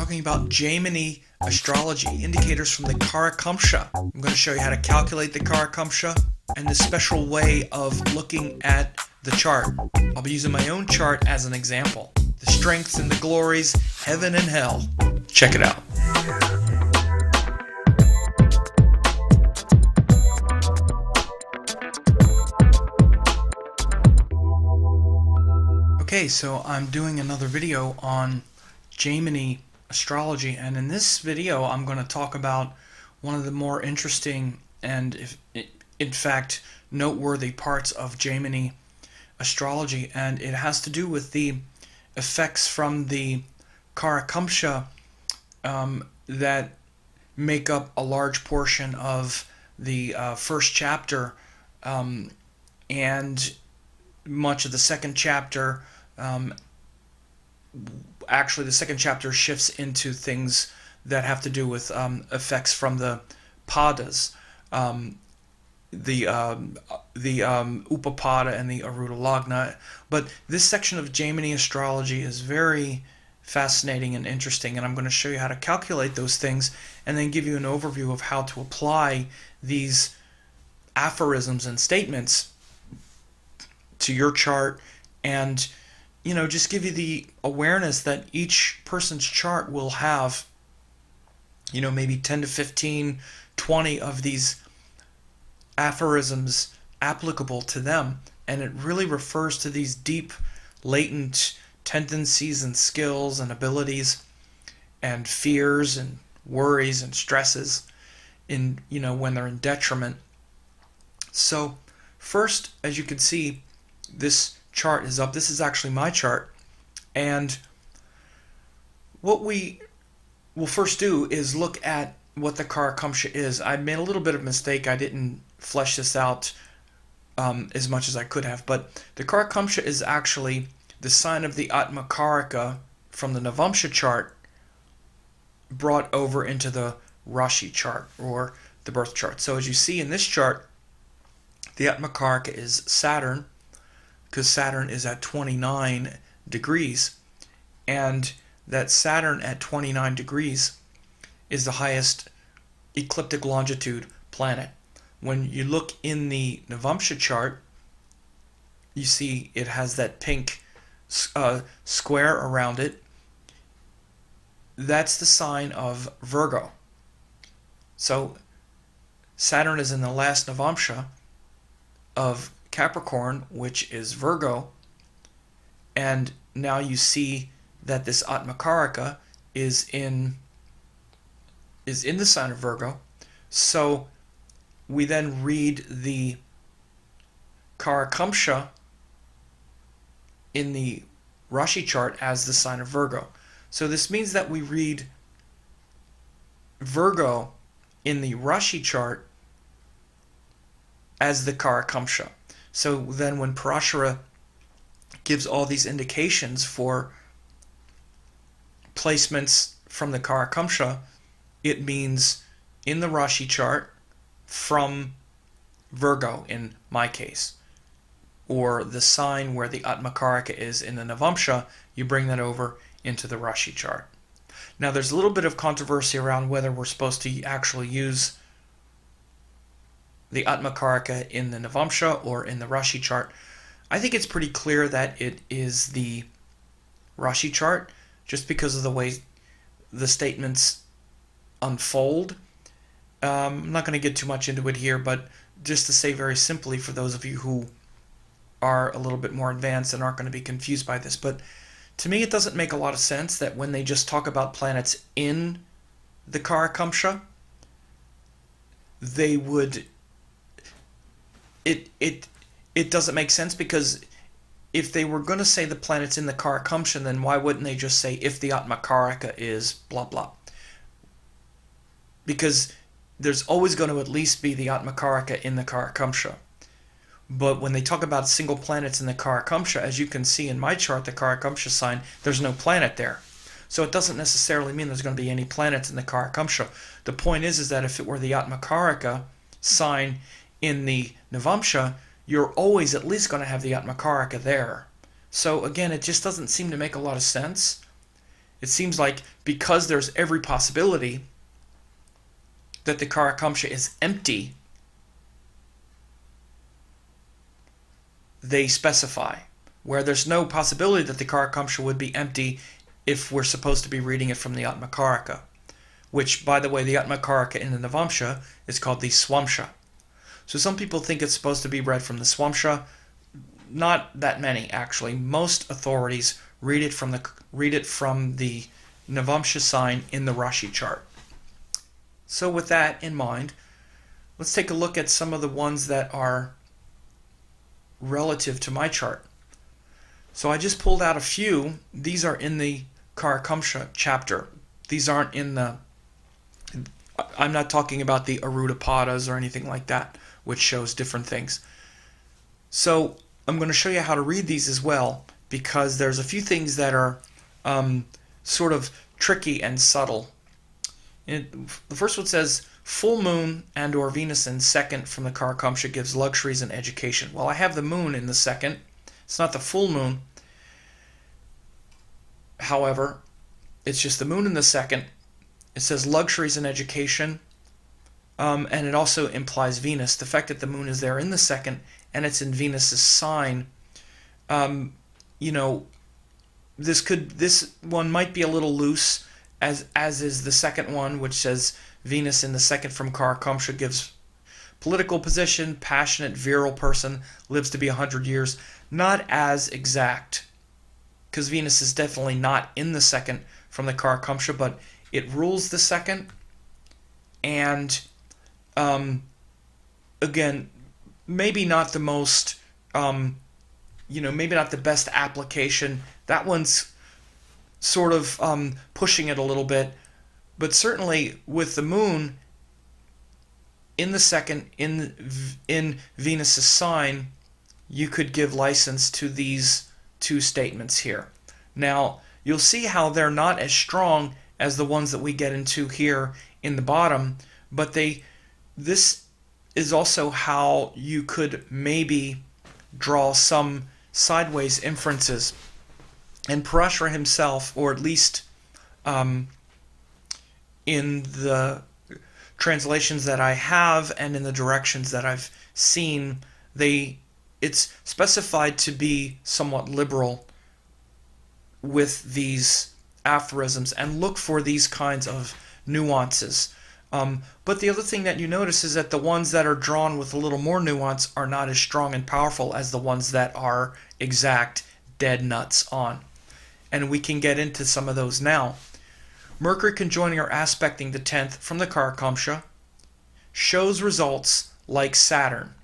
talking about Jaimini astrology, indicators from the Karakamsa. I'm going to show you how to calculate the Karakamsa and the special way of looking at the chart. I'll be using my own chart as an example. The strengths and the glories, heaven and hell. Check it out. Okay, so I'm doing another video on Jaimini astrology, and in this video I'm going to talk about one of the more interesting and in fact noteworthy parts of Jaimini astrology, and it has to do with the effects from the Karakamsa that make up a large portion of the first chapter and much of the second chapter. Actually, the second chapter shifts into things that have to do with effects from the padas, the Upapada and the Aruda Lagna. But this section of Jaimini astrology is very fascinating and interesting, and I'm going to show you how to calculate those things and then give you an overview of how to apply these aphorisms and statements to your chart, and just give you the awareness that each person's chart will have maybe 10 to 15, 20 of these aphorisms applicable to them, and it really refers to these deep latent tendencies and skills and abilities and fears and worries and stresses in when they're in detriment. So first, as you can see, this chart is up. This is actually my chart, and what we will first do is look at what the Karakamsa is. I made a little bit of a mistake. I didn't flesh this out as much as I could have, but the Karakamsa is actually the sign of the Atmakaraka from the Navamsha chart brought over into the Rashi chart, or the birth chart. So as you see in this chart, the Atmakaraka is Saturn, because Saturn is at 29 degrees, and that Saturn at 29 degrees is the highest ecliptic longitude planet. When you look in the Navamsha chart, you see it has that pink square around it. That's the sign of Virgo. So Saturn is in the last Navamsha of Capricorn, which is Virgo, and now you see that this Atmakaraka is in the sign of Virgo. So we then read the Karakamsa in the Rashi chart as the sign of Virgo. So this means that we read Virgo in the Rashi chart as the Karakamsa. So then when Parashara gives all these indications for placements from the Karakamsa, it means in the Rashi chart from Virgo in my case, or the sign where the Atmakaraka is in the Navamsha, you bring that over into the Rashi chart. Now there's a little bit of controversy around whether we're supposed to actually use the Atmakaraka in the Navamsha or in the Rashi chart. I think it's pretty clear that it is the Rashi chart, just because of the way the statements unfold. I'm not going to get too much into it here, but just to say very simply, for those of you who are a little bit more advanced and aren't going to be confused by this, but to me it doesn't make a lot of sense that when they just talk about planets in the Karakamsa, they would it doesn't make sense, because if they were going to say the planets in the Karakamsa, then why wouldn't they just say if the Atmakaraka is blah blah? Because there's always going to at least be the Atmakaraka in the Karakamsa. But when they talk about single planets in the Karakamsa, as you can see in my chart, the Karakamsa sign, there's no planet there. So it doesn't necessarily mean there's going to be any planets in the Karakamsa. The point is that if it were the Atmakaraka sign in the Navamsha, you're always at least going to have the Atmakaraka there. So again, it just doesn't seem to make a lot of sense. it seems like because there's every possibility that the Karakamsa is empty, they specify, where there's no possibility that the Karakamsa would be empty if we're supposed to be reading it from the Atmakaraka, which, by the way, the Atmakaraka in the Navamsha is called the Swamsha. So some people think it's supposed to be read from the Swamsha. Not that many, actually. Most authorities read it from the Navamsha sign in the Rashi chart. So with that in mind, let's take a look at some of the ones that are relative to my chart. So I just pulled out a few. These are in the Karakamsa chapter. These aren't in the... I'm not talking about the Arudapadas or anything like that, which shows different things. So I'm going to show you how to read these as well, because there's a few things that are sort of tricky and subtle. The first one says, full moon and or Venus in second from the Karakamsa gives luxuries and education. Well, I have the moon in the second. It's not the full moon. However, it's just the moon in the second. It says luxuries and education, and it also implies Venus. The fact that the moon is there in the second and it's in Venus's sign, this one might be a little loose, as is the second one, which says Venus in the second from Karakamsa gives political position, passionate, virile person, lives to be 100 years. Not as exact, because Venus is definitely not in the second from the Karakamsa, but it rules the second. And again, maybe not the most, maybe not the best application. That one's sort of pushing it a little bit, but certainly with the moon in the second in Venus's sign, you could give license to these two statements here. Now, you'll see how they're not as strong as the ones that we get into here in the bottom, but this is also how you could maybe draw some sideways inferences. And Parashara himself, or at least in the translations that I have and in the directions that I've seen, it's specified to be somewhat liberal with these aphorisms and look for these kinds of nuances. But the other thing that you notice is that the ones that are drawn with a little more nuance are not as strong and powerful as the ones that are exact dead nuts on. And we can get into some of those now. Mercury conjoining or aspecting the 10th from the Karakamsa shows results like Saturn,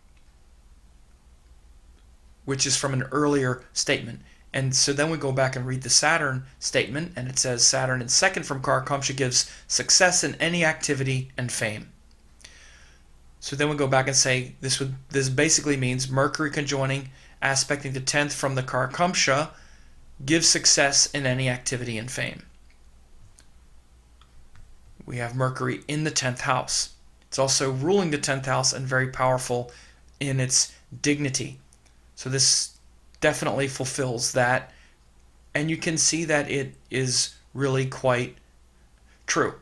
which is from an earlier statement. And so then we go back and read the Saturn statement, and it says Saturn in second from Karakamsa gives success in any activity and fame. So then we go back and say this basically means Mercury conjoining aspecting the 10th from the Karakamsa gives success in any activity and fame. We have Mercury in the 10th house. It's also ruling the 10th house and very powerful in its dignity. So this definitely fulfills that, and you can see that it is really quite true.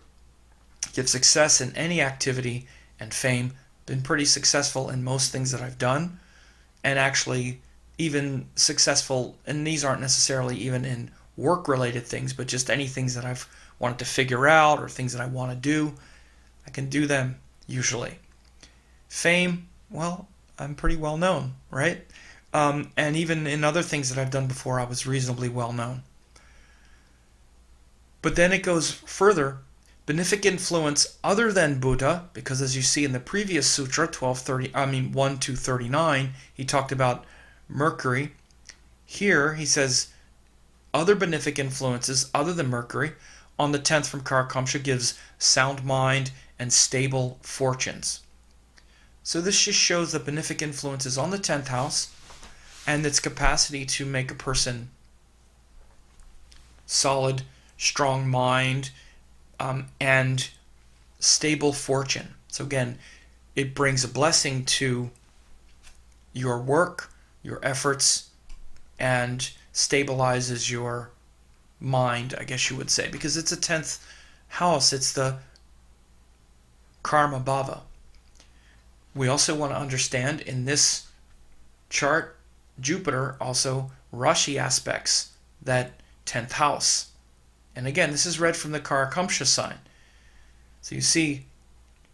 Give success in any activity and fame. Been pretty successful in most things that I've done, and actually even successful, and these aren't necessarily even in work-related things, but just any things that I've wanted to figure out or things that I want to do, I can do them usually. Fame, well, I'm pretty well known, right? And even in other things that I've done before, I was reasonably well known. But then it goes further. Benefic influence other than Buddha, because as you see in the previous sutra, 1 to 39, he talked about Mercury. Here he says other benefic influences other than Mercury on the 10th from Karakamsa gives sound mind and stable fortunes. So this just shows the benefic influences on the 10th house and its capacity to make a person solid, strong mind, and stable fortune. So again, it brings a blessing to your work, your efforts, and stabilizes your mind, I guess you would say, because it's a 10th house. It's the karma bhava. We also want to understand in this chart, Jupiter also Rashi aspects that 10th house. And again, this is read from the Karakamsa sign. So you see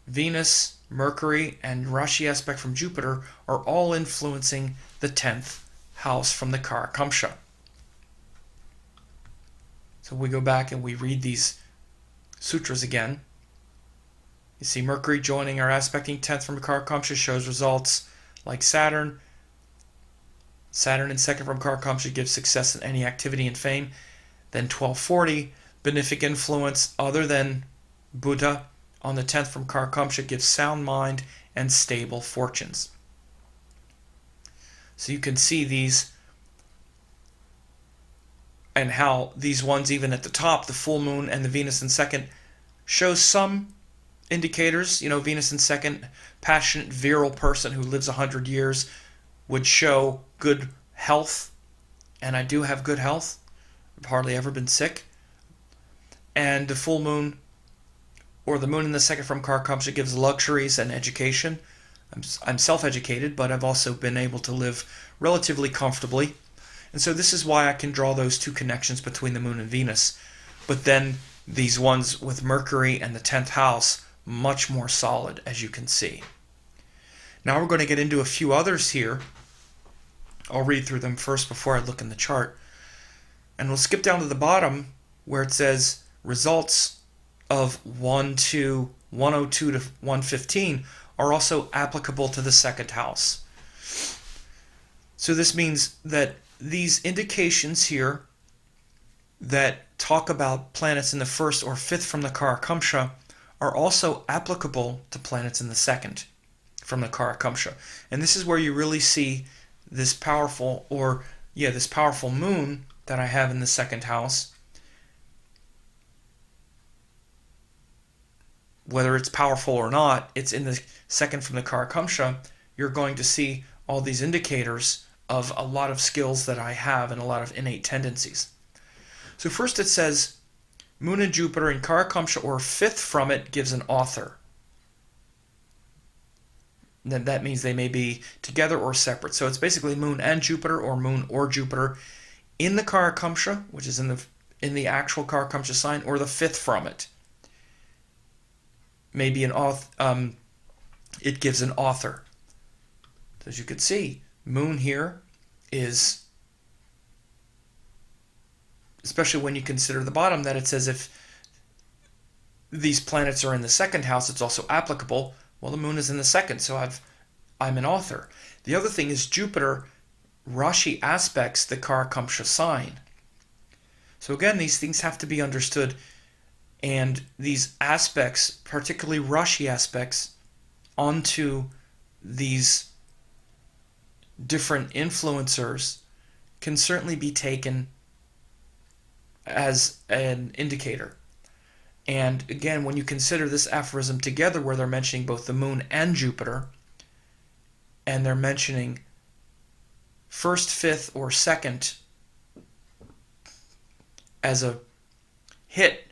Venus, Mercury, and Rashi aspect from Jupiter are all influencing the 10th house from the Karakamsa. So we go back and we read these sutras again. You see Mercury joining or aspecting 10th from Karakamsa shows results like Saturn. Saturn in 2nd from Karakamsa gives success in any activity and fame. Then 1240, benefic influence other than Buddha on the 10th from Karakamsa gives sound mind and stable fortunes. So you can see these and how these ones, even at the top, the full moon and the Venus in 2nd, shows some indicators. Venus in 2nd, passionate, virile person who lives 100 years would show good health. And I do have good health. I've hardly ever been sick. And the full moon, or the moon in the 2nd from Karakamsa, gives luxuries and education. I'm self-educated, but I've also been able to live relatively comfortably. And so this is why I can draw those two connections between the moon and Venus. But then these ones with Mercury and the 10th house, much more solid, as you can see. Now we're going to get into a few others here. I'll read through them first before I look in the chart. And we'll skip down to the bottom where it says results of 102 to 115 are also applicable to the 2nd house. So this means that these indications here that talk about planets in the 1st or 5th from the Karakamsa are also applicable to planets in the 2nd from the Karakamsa. And this is where you really see this powerful moon that I have in the 2nd house. Whether it's powerful or not, it's in the 2nd from the Karakamsa. You're going to see all these indicators of a lot of skills that I have and a lot of innate tendencies. So first it says, Moon and Jupiter in Karakamsa or 5th from it gives an author. Then that means they may be together or separate. So it's basically Moon and Jupiter or Moon or Jupiter in the Karakamsa, which is in the actual Karakamsa sign, or the 5th from it. Maybe it gives an author. So as you can see, Moon here is, especially when you consider the bottom, that it says if these planets are in the 2nd house, it's also applicable. Well, the moon is in the 2nd, so I'm an author. The other thing is Jupiter, Rashi aspects the Karakamsa sign. So again, these things have to be understood, and these aspects, particularly Rashi aspects, onto these different influencers can certainly be taken as an indicator. And again, when you consider this aphorism together where they're mentioning both the moon and Jupiter, and they're mentioning 1st, 5th, or 2nd as a hit,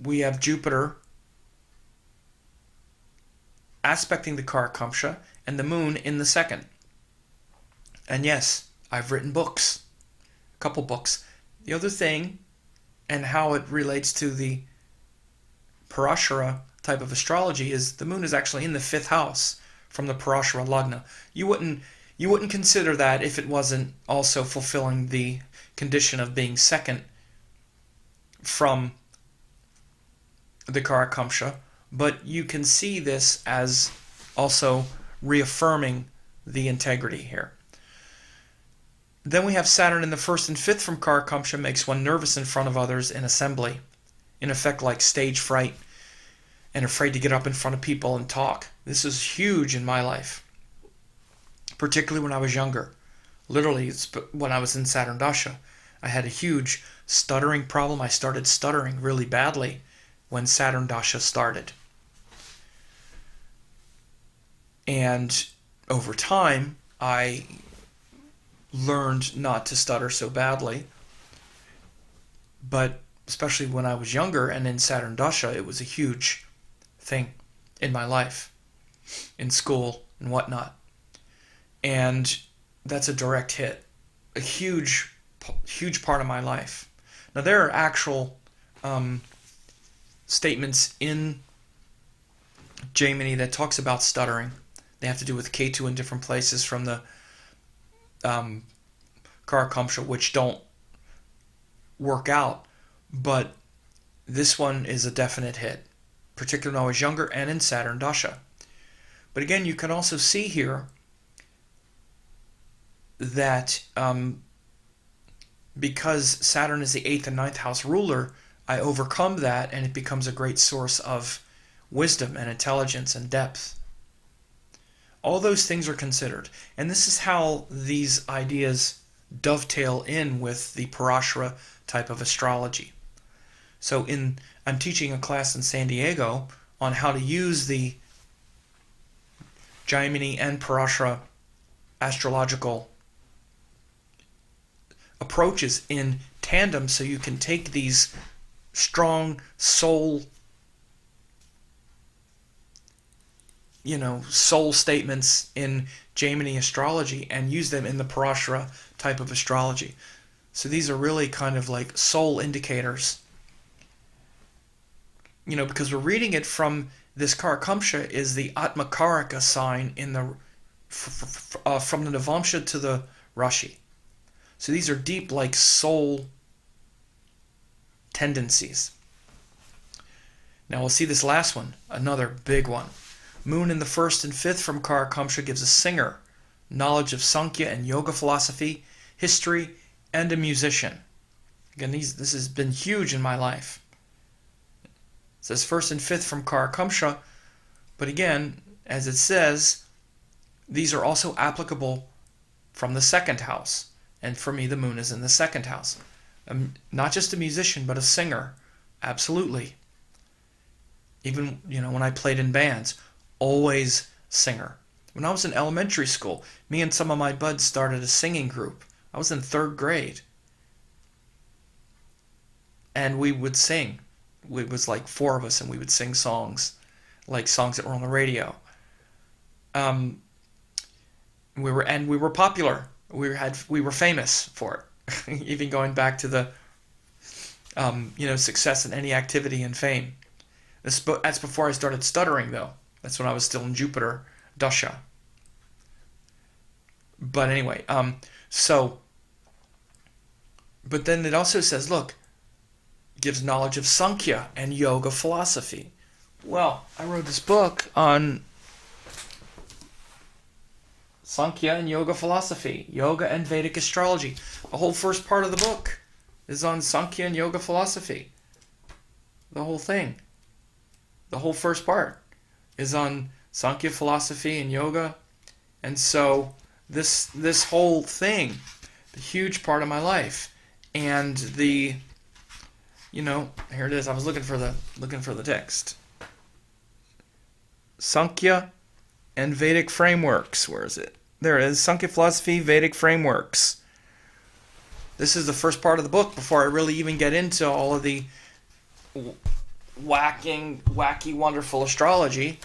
we have Jupiter aspecting the Karakamsa and the moon in the 2nd. And yes, I've written books, a couple books. The other thing, and how it relates to the Parashara type of astrology, is the moon is actually in the 5th house from the Parashara Lagna. You wouldn't consider that if it wasn't also fulfilling the condition of being 2nd from the Karakamsa, but you can see this as also reaffirming the integrity here. Then we have Saturn in the 1st and 5th from Karakamsa, makes one nervous in front of others in assembly. In effect, like stage fright and afraid to get up in front of people and talk. This is huge in my life, particularly when I was younger. Literally, when I was in Saturn Dasha, I had a huge stuttering problem. I started stuttering really badly when Saturn Dasha started. And over time, I learned not to stutter so badly. But especially when I was younger and in Saturn Dasha, it was a huge thing in my life, in school and whatnot. And that's a direct hit, a huge part of my life. Now, there are actual statements in Jaimini that talks about stuttering. They have to do with Ketu in different places from the Karakamsa, which don't work out. But this one is a definite hit, particularly when I was younger and in Saturn Dasha. But again, you can also see here that because Saturn is the 8th and 9th house ruler, I overcome that and it becomes a great source of wisdom and intelligence and depth. All those things are considered. And this is how these ideas dovetail in with the Parashara type of astrology. So I'm teaching a class in San Diego on how to use the Jaimini and Parashara astrological approaches in tandem, so you can take these strong soul statements in Jaimini astrology and use them in the Parashara type of astrology. So these are really kind of like soul indicators. Because we're reading it from this Karakamsa is the Atmakaraka sign in the from the Navamsha to the Rashi. So these are deep, like soul tendencies. Now we'll see this last one, another big one. Moon in the 1st and 5th from Karakamsa gives a singer knowledge of Sankhya and yoga philosophy, history, and a musician. Again, this has been huge in my life. It says 1st and 5th from Karakamsa, but again, as it says, these are also applicable from the 2nd house. And for me, the moon is in the 2nd house. Not just a musician, but a singer. Absolutely. Even, when I played in bands, always singer. When I was in elementary school, me and some of my buds started a singing group. I was in 3rd grade. And we would sing. It was like 4 of us, and we would sing songs, like songs that were on the radio. We were popular. We were famous for it, even going back to the success in any activity and fame. That's before I started stuttering, though. That's when I was still in Jupiter Dasha. But anyway, but then it also says, look, gives knowledge of Sankhya and yoga philosophy. Well, I wrote this book on Sankhya and yoga philosophy, yoga and Vedic astrology. The whole first part of the book is on Sankhya and yoga philosophy. The whole thing. The whole first part is on Sankhya philosophy and yoga. And so this whole thing, the huge part of my life, and here it is. I was looking for the text. Sankhya and Vedic frameworks. Where is it? There it is. Sankhya philosophy, Vedic frameworks. This is the first part of the book before I really even get into all of the wacky, wonderful astrology.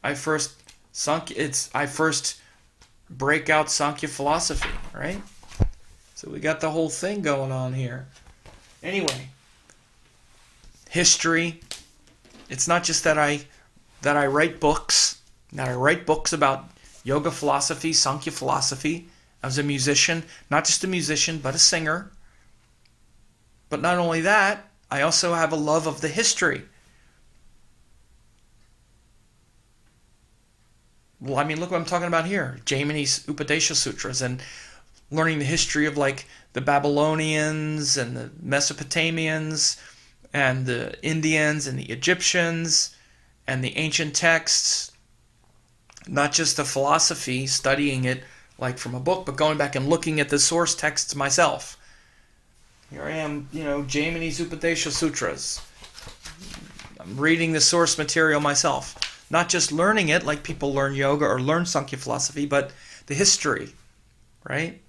I first break out Sankhya philosophy, right? So we got the whole thing going on here. Anyway, history. It's not just that I write books. That I write books about yoga philosophy, Sankhya philosophy. I was a musician, not just a musician, but a singer. But not only that, I also have a love of the history. Well, I mean, look what I'm talking about here. Jaimini's Upadesha Sutras and learning the history of like the Babylonians and the Mesopotamians and the Indians and the Egyptians and the ancient texts. Not just the philosophy, studying it like from a book, but going back and looking at the source texts myself. Here I am, Jaimini's Upadesha Sutras. I'm reading the source material myself. Not just learning it like people learn yoga or learn Sankhya philosophy, but the history, right?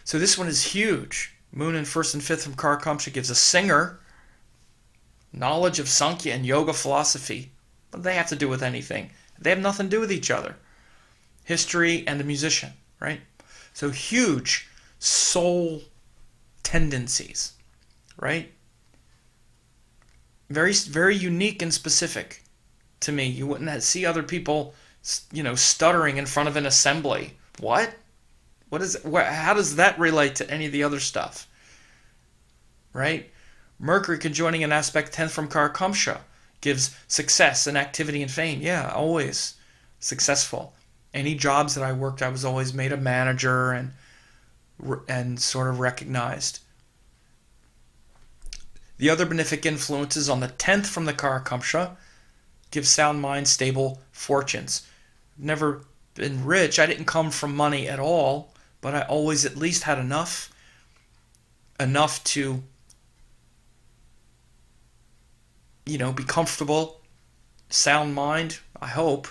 So this one is huge. Moon in first and fifth from Karakamsa gives a singer knowledge of Sankhya and yoga philosophy. What do they have to do with anything? They have nothing to do with each other. History and a musician, right? So huge soul tendencies, right? Very, very unique and specific to me. You wouldn't see other people, stuttering in front of an assembly. What? How does that relate to any of the other stuff? Right? Mercury conjoining an aspect 10th from Karakamsa gives success and activity and fame. Yeah, always successful. Any jobs that I worked, I was always made a manager and sort of recognized. The other benefic influences on the 10th from the Karakamsa give sound mind, stable fortunes. Never been rich. I didn't come from money at all, but I always at least had enough to be comfortable, sound mind, I hope,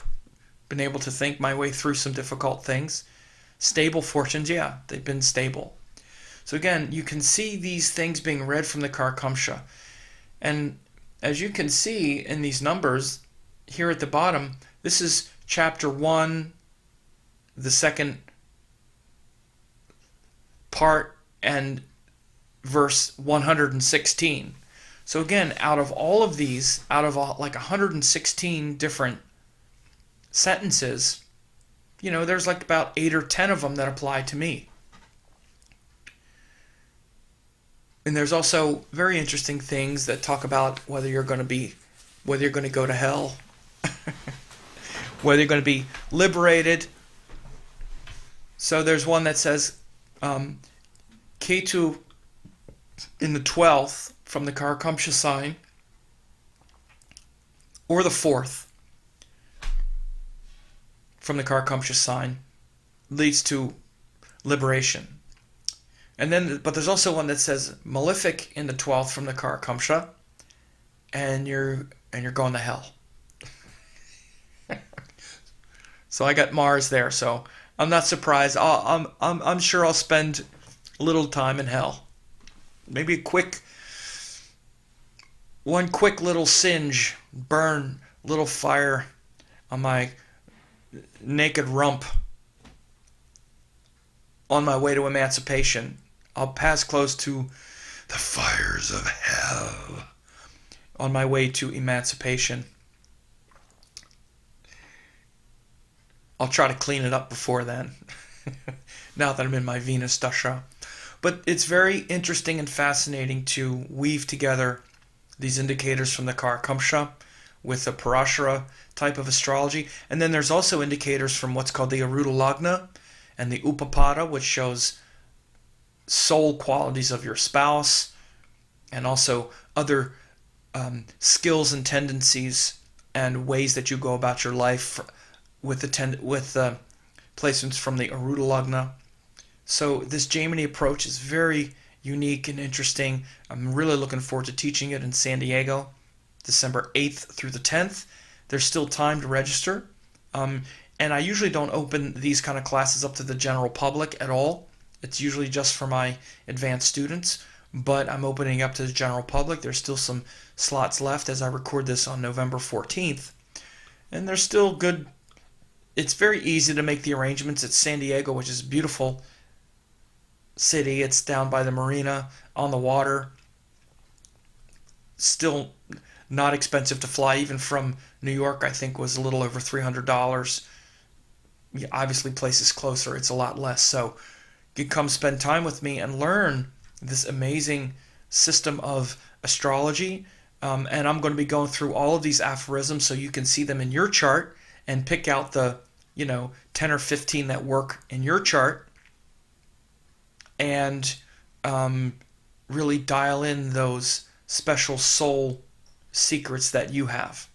been able to think my way through some difficult things. Stable fortunes, yeah, they've been stable. So again, you can see these things being read from the Karakamsa. And as you can see in these numbers, here at the bottom, this is chapter 1, the second part, and verse 116. So again, out of all of these, out of like 116 different sentences, there's like about 8 or 10 of them that apply to me. And there's also very interesting things that talk about whether you're going to go to hell, whether you're going to be liberated. So there's one that says, Ketu in the 12th from the Karakamsa sign, or the 4th from the Karakamsa sign, leads to liberation. But there's also one that says Malefic in the 12th from the Karakamsa, and you're going to hell. So I got Mars there, so I'm not surprised. I'm sure I'll spend a little time in hell. Maybe one quick little singe, burn, little fire on my naked rump on my way to emancipation. I'll pass close to the fires of hell on my way to emancipation. I'll try to clean it up before then, now that I'm in my Venus Dasha. But it's very interesting and fascinating to weave together these indicators from the Karakamsa with the Parashara type of astrology. And then there's also indicators from what's called the Aruda Lagna and the Upapada, which shows soul qualities of your spouse, and also other skills and tendencies and ways that you go about your life with the placements from the Aruda Lagna. So this Jaimini approach is very unique and interesting. I'm really looking forward to teaching it in San Diego, December 8th through the 10th. There's still time to register. And I usually don't open these kind of classes up to the general public at all. It's usually just for my advanced students, but I'm opening up to the general public. There's still some slots left as I record this on November 14th. And there's still good. It's very easy to make the arrangements. It's San Diego, which is a beautiful city. It's down by the marina on the water. Still not expensive to fly. Even from New York, I think was a little over $300. Obviously, places closer, it's a lot less. So you come spend time with me and learn this amazing system of astrology. And I'm going to be going through all of these aphorisms so you can see them in your chart and pick out the 10 or 15 that work in your chart, and really dial in those special soul secrets that you have.